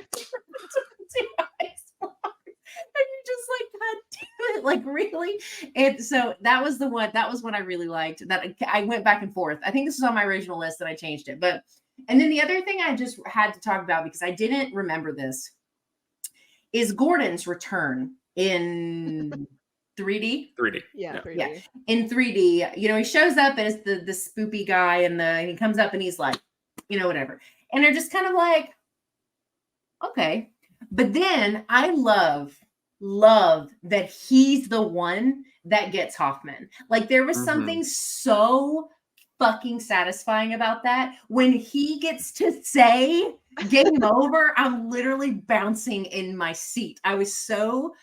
And you're just like, God damn it, like really? And so that was the one. That was one I really liked. That I went back and forth. I think this was on my original list and I changed it. But and then the other thing I just had to talk about because I didn't remember this is Gordon's return in 3D. 3D. Yeah, 3D. Yeah, in 3D. You know, he shows up and it's the spoopy guy and he comes up and he's like, you know, whatever. And they're just kind of like, okay. But then I love that he's the one that gets Hoffman. Like there was something so fucking satisfying about that. When he gets to say game over, I'm literally bouncing in my seat. I was so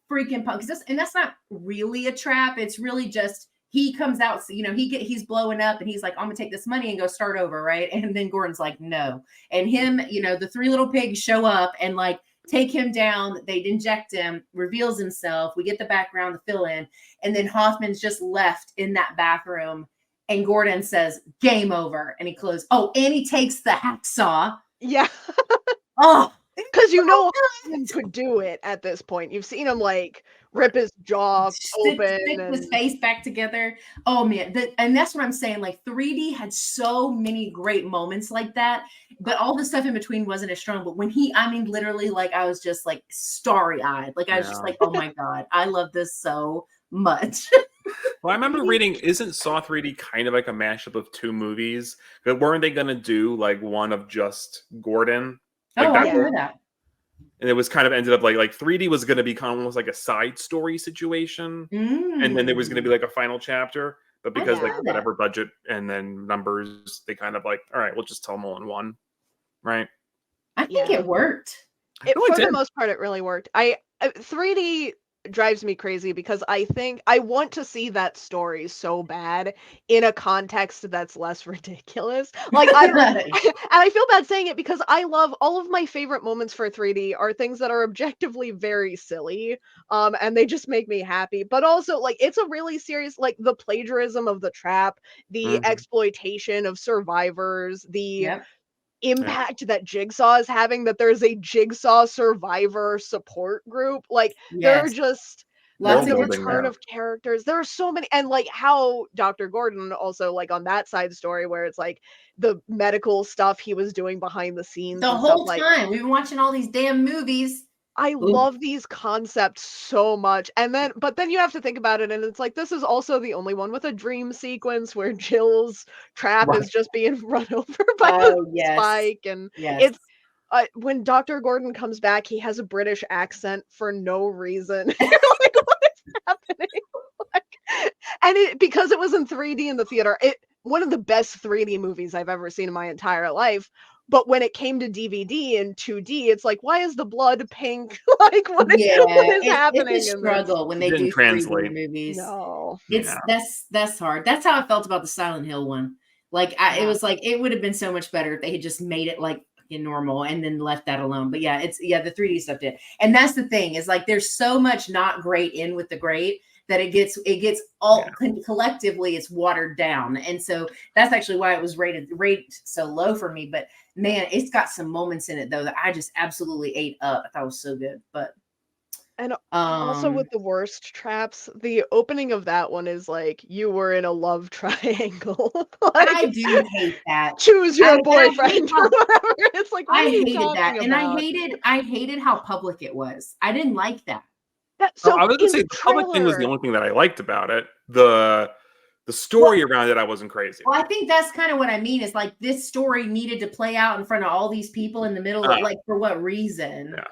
freaking pumped. And that's not really a trap. It's really just he comes out, you know, he's blowing up and he's like, I'm gonna take this money and go start over, right? And then Gordon's like, no. And him, you know, the three little pigs show up and like take him down. They inject him, reveals himself. We get the background, the fill in, and then Hoffman's just left in that bathroom. And Gordon says, game over. And he closes. Oh, and he takes the hacksaw. Yeah. Oh, because you know Hoffman could do it at this point. You've seen him like rip his jaw open stick and his face back together. Oh man, and that's what I'm saying. Like 3D had so many great moments like that, but all the stuff in between wasn't as strong. But when I mean, literally, like I was just like starry-eyed. Like I was just like, oh my god, I love this so much. Well, I remember reading, isn't Saw 3D kind of like a mashup of two movies? But weren't they going to do like one of just Gordon? Like I heard that. And it was kind of ended up like 3D was going to be kind of almost like a side story situation. And then there was going to be like a final chapter. But because like whatever budget and then numbers, they kind of like, all right, we'll just tell them all in one. Right? I think it worked. For the most part, it really worked. 3D drives me crazy because I think I want to see that story so bad in a context that's less ridiculous. Like and I feel bad saying it because I love all of my favorite moments for 3D are things that are objectively very silly, and they just make me happy. But also, like it's a really serious, like the plagiarism of the trap, the exploitation of survivors, the impact that Jigsaw is having, that there's a Jigsaw survivor support group. Like there are just the return of characters. There are so many, and like how Dr. Gordon also like on that side story where it's like the medical stuff he was doing behind the scenes the whole time. We've been watching all these damn movies. I love these concepts so much. But then you have to think about it, and it's like, this is also the only one with a dream sequence where Jill's trap is just being run over by a spike. And it's when Dr. Gordon comes back, he has a British accent for no reason. You're like, what is happening? Because it was in 3D in the theater, one of the best 3D movies I've ever seen in my entire life. But when it came to DVD and 2D, it's like, why is the blood pink? Like, what is happening? It's a struggle when they do translate 3D movies. No, that's hard. That's how I felt about the Silent Hill one. Like, it was like it would have been so much better if they had just made it like normal and then left that alone. But yeah, the 3D stuff did, and that's the thing is like there's so much not great in with the great that it gets all collectively it's watered down. And so that's actually why it was rated so low for me. But man, it's got some moments in it though that I just absolutely ate up. I thought it was so good. But also with the worst traps, the opening of that one is like you were in a love triangle. Like, I do hate that. Choose your boyfriend or whatever. It's like I hated that. And I hated how public it was. I didn't like that. So I was going to say the public thing was the only thing that I liked about it. The story around it, I wasn't crazy. Well, I think that's kind of what I mean. Is like this story needed to play out in front of all these people in the middle of like for what reason? Yeah.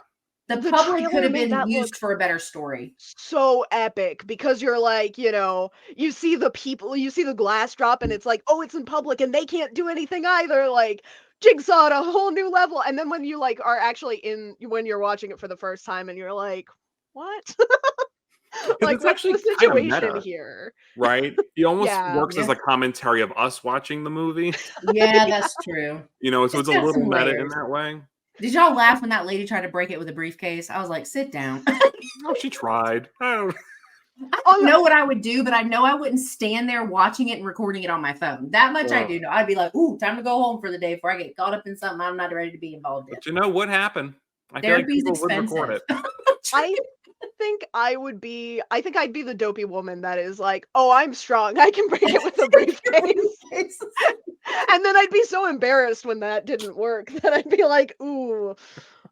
The the public could trailer have made been that look used for a better story. so epic because you're like, you see the people, you see the glass drop, and it's like, oh, it's in public and they can't do anything either. Like Jigsaw at a whole new level. And then when you like are actually when you're watching it for the first time and you're like, what? Because Like, it's what's the actually kind of situation meta, here? right? It almost Yeah. works as a commentary of us watching the movie, Yeah, that's true. so It's it's a got little some meta in layers. that way. Did y'all laugh when that lady tried to break it with a briefcase? I was like, sit down. Oh, she tried. I don't I don't know what I would do, but I know I wouldn't stand there watching it and recording it on my phone. That much I do know. I'd be like, ooh, time to go home for the day before I get caught up in something I'm not ready to be involved in. But you know what happened? I feel like Therapy's people would record expensive. it. I think I'd be the dopey woman that is like, oh, I'm strong. I can break it with a briefcase. And then I'd be so embarrassed when that didn't work that I'd be like, ooh,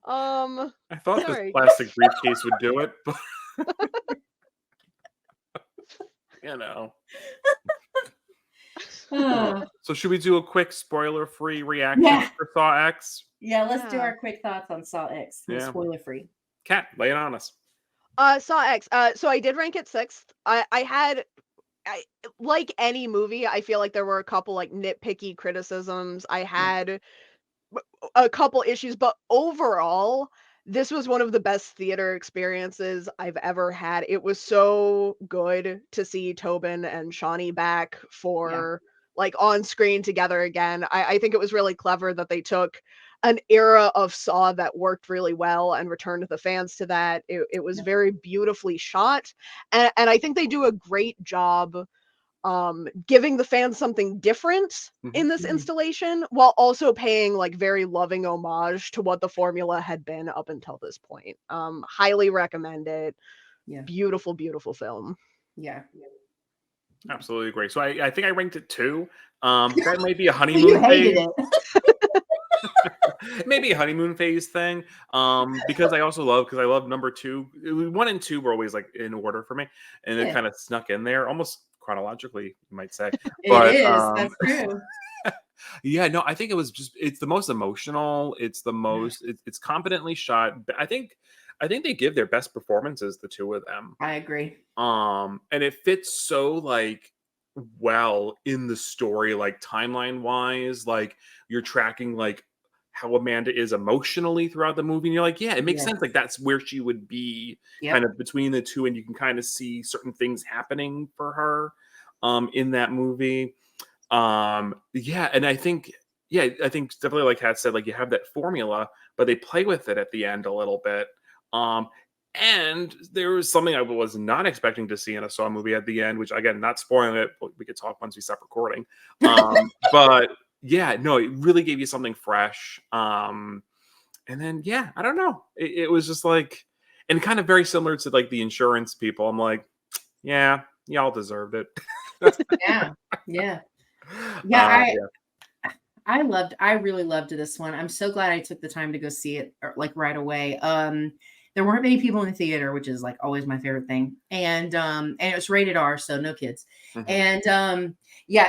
I thought this sorry. plastic briefcase would do it, but you know. So should we do a quick spoiler-free reaction for Saw X? Yeah, let's do our quick thoughts on Saw X. Yeah. Spoiler free. Kat, lay it on us. Saw X. So I did rank it 6th. I like any movie, I feel like there were a couple like nitpicky criticisms. I had a couple issues, but overall, this was one of the best theater experiences I've ever had. It was so good to see Tobin and Shawnee back for like on screen together again. I think it was really clever that they took an era of Saw that worked really well and returned the fans to that. It was very beautifully shot. And I think they do a great job giving the fans something different in this installation while also paying like very loving homage to what the formula had been up until this point. Highly recommend it. Beautiful, beautiful film. Yeah. Absolutely agree. So I think I ranked it 2. That might be a honeymoon You hated phase. it. Maybe a honeymoon phase thing. Because I love number 2. 1 and 2 were always like in order for me, and it kind of snuck in there almost chronologically, you might say. But, it is. That's true. Yeah, no, I think it's the most emotional. It's the most. It's competently shot. I think they give their best performances, the two of them. I agree. And it fits so like well in the story, like timeline wise, like you're tracking like how Amanda is emotionally throughout the movie, and you're like, yeah, it makes sense. Like that's where she would be, kind of between the two, and you can kind of see certain things happening for her, in that movie. Yeah, and I think definitely, like Kat said, like you have that formula, but they play with it at the end a little bit. And there was something I was not expecting to see in a Saw movie at the end, which again, not spoiling it, but we could talk once we stop recording. But yeah, no, it really gave you something fresh. And then I don't know, it was just like, and kind of very similar to like the insurance people. I'm like, yeah, y'all deserved it. I really loved this one. I'm so glad I took the time to go see it like right away. There weren't many people in the theater, which is like always my favorite thing. And it was rated R, so no kids. And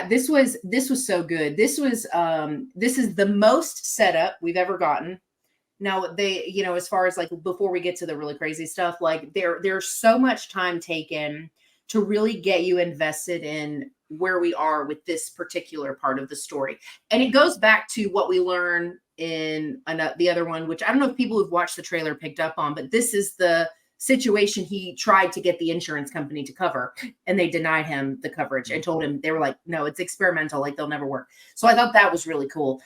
this was so good. This is the most setup we've ever gotten. Now they, as far as like before we get to the really crazy stuff, like there's so much time taken to really get you invested in where we are with this particular part of the story. And it goes back to what we learn in the other one, which I don't know if people who've watched the trailer picked up on, but this is the situation he tried to get the insurance company to cover, and they denied him the coverage and told him, they were like, no, it's experimental, like they'll never work. So I thought that was really cool.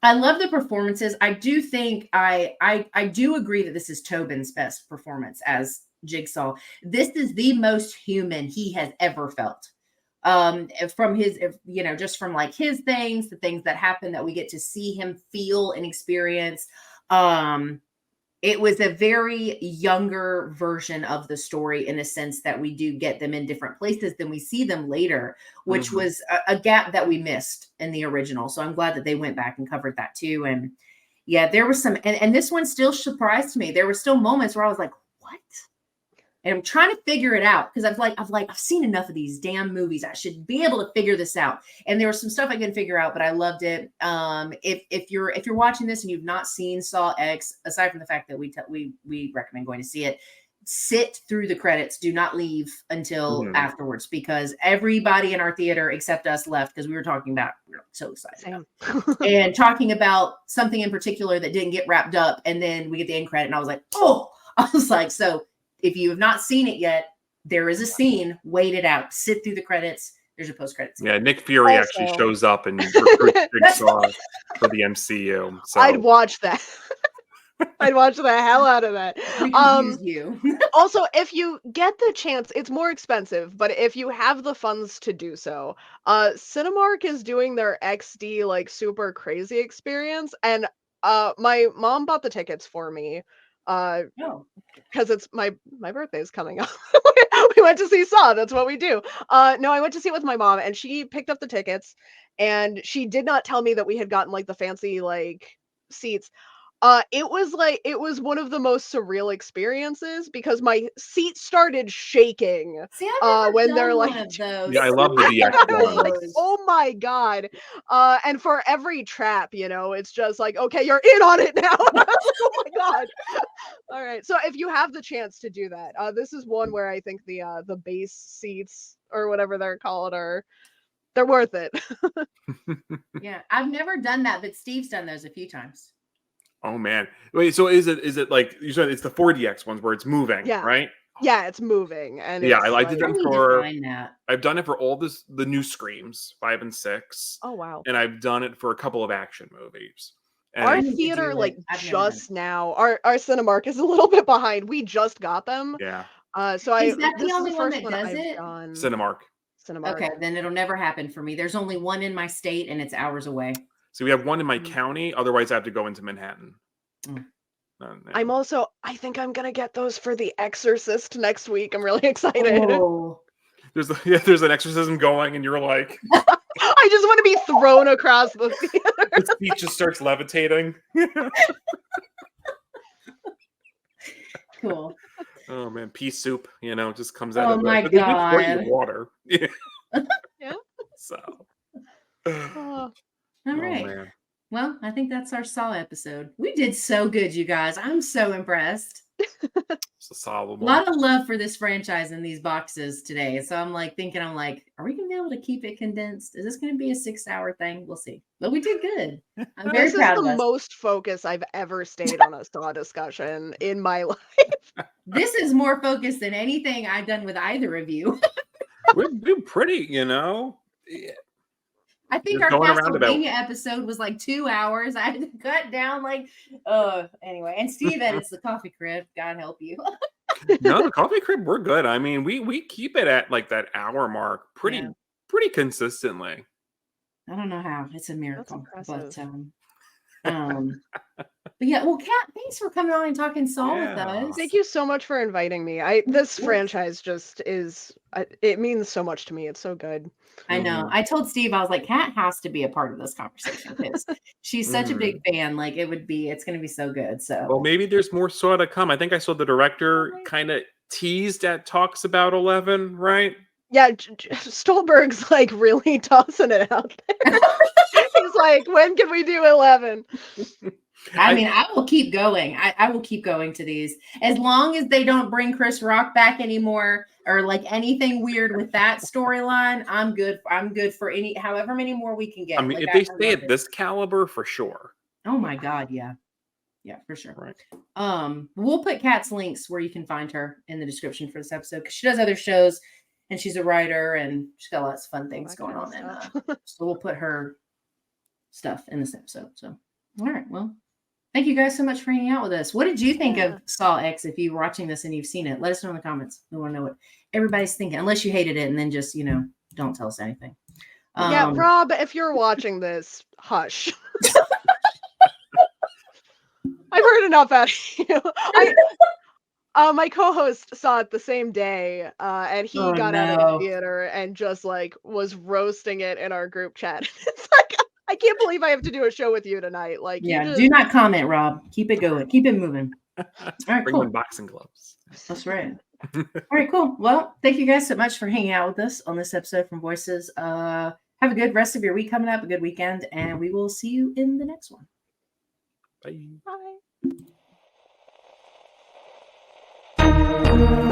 I love the performances. I do think I do agree that this is Tobin's best performance as Jigsaw. This is the most human he has ever felt. From his, just from like his things, the things that happen that we get to see him feel and experience. It was a very younger version of the story in a sense that we do get them in different places than we see them later, which was a gap that we missed in the original. So I'm glad that they went back and covered that too. And yeah, there was some, and this one still surprised me. There were still moments where I was like, what? And I'm trying to figure it out because I've seen enough of these damn movies. I should be able to figure this out. And there was some stuff I couldn't figure out, but I loved it. If you're watching this and you've not seen Saw X, aside from the fact that we recommend going to see it, sit through the credits. Do not leave until afterwards, because everybody in our theater except us left because we were so excited and talking about something in particular that didn't get wrapped up. And then we get the end credit, and I was like, so. If you have not seen it yet, there is a scene. Wait it out. Sit through the credits. There's a post-credits. Yeah, Nick Fury actually shows up and recruits Jigsaw for the MCU. So I'd watch that. I'd watch the hell out of that. Also, if you get the chance, it's more expensive, but if you have the funds to do so, Cinemark is doing their XD like super crazy experience, and my mom bought the tickets for me. Because it's my birthday is coming up. We went to see Saw. That's what we do. No, I went to see it with my mom, and she picked up the tickets, and she did not tell me that we had gotten like the fancy like seats. It was one of the most surreal experiences because my seat started shaking. See, when they're like, those. Yeah, I love the DX like, oh my god. And for every trap, it's just like, okay, you're in on it now. Oh my god. All right. So if you have the chance to do that, this is one where I think the base seats or whatever they're called they're worth it. Yeah, I've never done that, but Steve's done those a few times. Oh man! Wait, so is it like you said? It's the 4DX ones where it's moving, right? Yeah, it's moving, and yeah, I did them for. That. I've done it for all the new Screams 5 and 6. Oh wow! And I've done it for a couple of action movies. And our theater, like just now, our Cinemark is a little bit behind. We just got them. Yeah. So is that the only one that does it? Cinemark. Okay, then it'll never happen for me. There's only one in my state, and it's hours away. So we have one in my county. Otherwise, I have to go into Manhattan. I think I'm gonna get those for The Exorcist next week. I'm really excited. Oh. There's an exorcism going, and you're like, I just want to be thrown across the theater. The seat just starts levitating. Cool. Oh man, pea soup, just comes out. Oh my god, water. Yeah. So. All right. Man. Well, I think that's our Saw episode. We did so good, you guys. I'm so impressed. It's a lot of love for this franchise in these boxes today. So I'm like, are we going to be able to keep it condensed? Is this going to be a 6-hour thing? We'll see. But we did good. I'm very proud of us. This is the most focused I've ever stayed on a Saw discussion in my life. This is more focused than anything I've done with either of you. We're pretty, Yeah. I think our Castlevania episode was like 2 hours. I had to cut down anyway. And Steve edits the coffee crib. God help you. No, the coffee crib, we're good. I mean, we keep it at like that hour mark pretty consistently. I don't know how. It's a miracle. But yeah, well, Kat, thanks for coming on and talking Saw with us. Thank you so much for inviting me. This franchise just is, it means so much to me. It's so good. I know. I told Steve, I was like, Kat has to be a part of this conversation because she's such a big fan. Like it's going to be so good. So, well, maybe there's more Saw to come. I think I saw the director kind of teased at talks about 11, right? Yeah, Stolberg's like really tossing it out there. He's like, when can we do 11? I mean, I will keep going. I will keep going to these as long as they don't bring Chris Rock back anymore or like anything weird with that storyline. I'm good. I'm good for however many more we can get. I mean, if they stay at this caliber, for sure. Oh my God, yeah, for sure. Right. We'll put Kat's links where you can find her in the description for this episode because she does other shows and she's a writer and she's got lots of fun things going on. And so we'll put her stuff in this episode. So, all right, well. Thank you guys so much for hanging out with us. What did you think of Saw X if you're watching this and you've seen it? Let us know in the comments. We want to know what everybody's thinking, unless you hated it and then just, don't tell us anything. Yeah, Rob, if you're watching this, hush. I've heard enough out of you. My co-host saw it the same day, and he got out of the theater and just was roasting it in our group chat. It's like, I can't believe I have to do a show with you tonight. Do not comment, Rob. Keep it going. Keep it moving. All right, Bring in boxing gloves. That's right. All right, cool. Well, thank you guys so much for hanging out with us on this episode from Voices. Have a good rest of your week coming up, a good weekend, and we will see you in the next one. Bye. Bye.